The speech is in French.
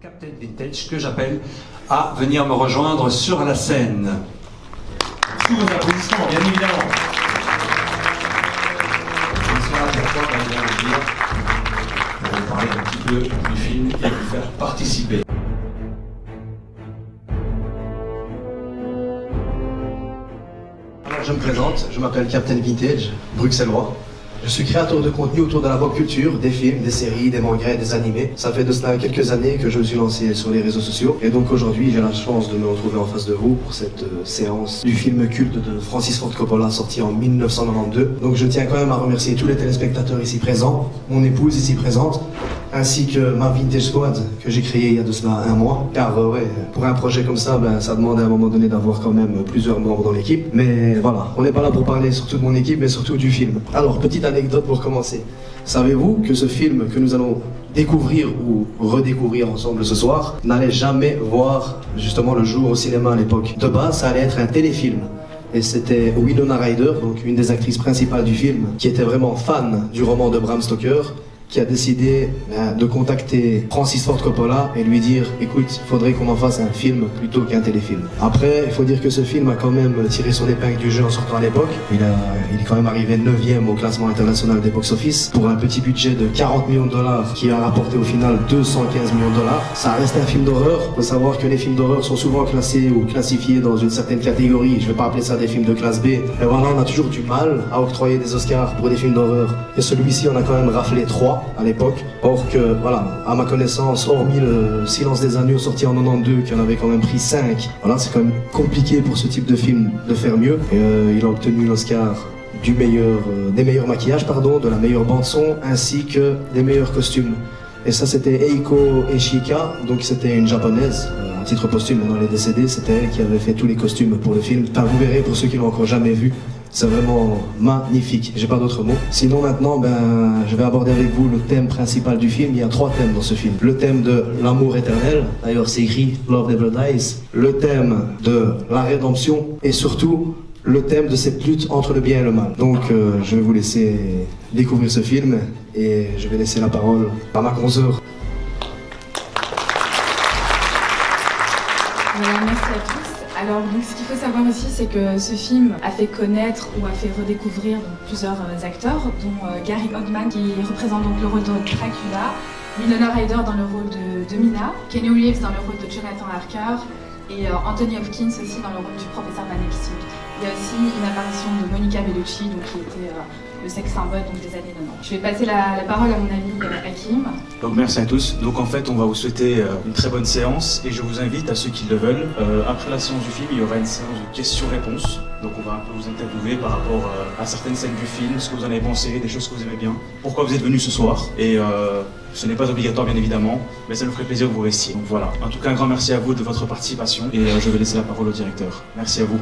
Captain Vintage, que j'appelle à venir me rejoindre sur la scène. Sous vos applaudissements, bien évidemment. Ils sont là pour quoi, bien vous dire. On va vous parler un petit peu du film et vous faire participer. Alors je me présente, je m'appelle Captain Vintage, bruxellois. Je suis créateur de contenu autour de la pop culture, des films, des séries, des mangas et des animés. Ça fait de cela quelques années que je me suis lancé sur les réseaux sociaux. Et donc aujourd'hui, j'ai la chance de me retrouver en face de vous pour cette séance du film culte de Francis Ford Coppola sorti en 1992. Donc je tiens quand même à remercier tous les téléspectateurs ici présents, mon épouse ici présente, ainsi que ma Vintage Squad que j'ai créée il y a de cela un mois. Car ouais, pour un projet comme ça, ça demande à un moment donné d'avoir quand même plusieurs membres dans l'équipe. Mais voilà, on n'est pas là pour parler surtout de mon équipe, mais surtout du film. Alors, petite anecdote pour commencer. Savez-vous que ce film que nous allons découvrir ou redécouvrir ensemble ce soir n'allait jamais voir justement le jour au cinéma à l'époque? De base, ça allait être un téléfilm. Et c'était Winona Ryder, donc une des actrices principales du film, qui était vraiment fan du roman de Bram Stoker, qui a décidé de contacter Francis Ford Coppola et lui dire « Écoute, il faudrait qu'on en fasse un film plutôt qu'un téléfilm ». Après, il faut dire que ce film a quand même tiré son épingle du jeu en sortant à l'époque. Il est quand même arrivé 9e au classement international des box-office pour un petit budget de 40 millions de dollars qui a rapporté au final 215 millions de dollars. Ça reste un film d'horreur. Il faut savoir que les films d'horreur sont souvent classés ou classifiés dans une certaine catégorie. Je ne vais pas appeler ça des films de classe B. Mais voilà, on a toujours du mal à octroyer des Oscars pour des films d'horreur. Et celui-ci, on a quand même raflé 3 à l'époque. Or que, voilà, à ma connaissance, hormis le Silence des agneaux sorti en 92, qui en avait quand même pris 5, voilà, c'est quand même compliqué pour ce type de film de faire mieux. Et, il a obtenu l'Oscar des meilleurs maquillages, de la meilleure bande-son, ainsi que des meilleurs costumes. Et ça, c'était Eiko Eshika, donc c'était une japonaise. À titre posthume, maintenant elle est décédée, c'était elle qui avait fait tous les costumes pour le film. Enfin, vous verrez, pour ceux qui l'ont encore jamais vu, c'est vraiment magnifique, j'ai pas d'autres mots. Sinon maintenant, je vais aborder avec vous le thème principal du film. Il y a 3 thèmes dans ce film. Le thème de l'amour éternel, d'ailleurs c'est écrit Love Never Dies. Le thème de la rédemption et surtout le thème de cette lutte entre le bien et le mal. Donc je vais vous laisser découvrir ce film et je vais laisser la parole à ma consoeur. Voilà, merci à tous. Alors, donc, ce qu'il faut savoir aussi, c'est que ce film a fait connaître ou a fait redécouvrir plusieurs acteurs, dont Gary Oldman qui représente donc le rôle de Dracula, Winona Ryder dans le rôle de Mina, Kenny Reeves dans le rôle de Jonathan Harker et Anthony Hopkins aussi dans le rôle du professeur Vanellope. Il y a aussi une apparition de Monica Bellucci, donc, qui était le sexe symbole donc, des années 90. Je vais passer la parole à mon ami Hakim. Donc merci à tous. Donc en fait on va vous souhaiter une très bonne séance et je vous invite à ceux qui le veulent. Après la séance du film, il y aura une séance de questions-réponses. Donc on va un peu vous interviewer par rapport à certaines scènes du film, ce que vous en avez pensé, des choses que vous aimez bien, pourquoi vous êtes venus ce soir. Et ce n'est pas obligatoire bien évidemment, mais ça nous ferait plaisir que vous restiez. Donc voilà. En tout cas un grand merci à vous de votre participation et je vais laisser la parole au directeur. Merci à vous.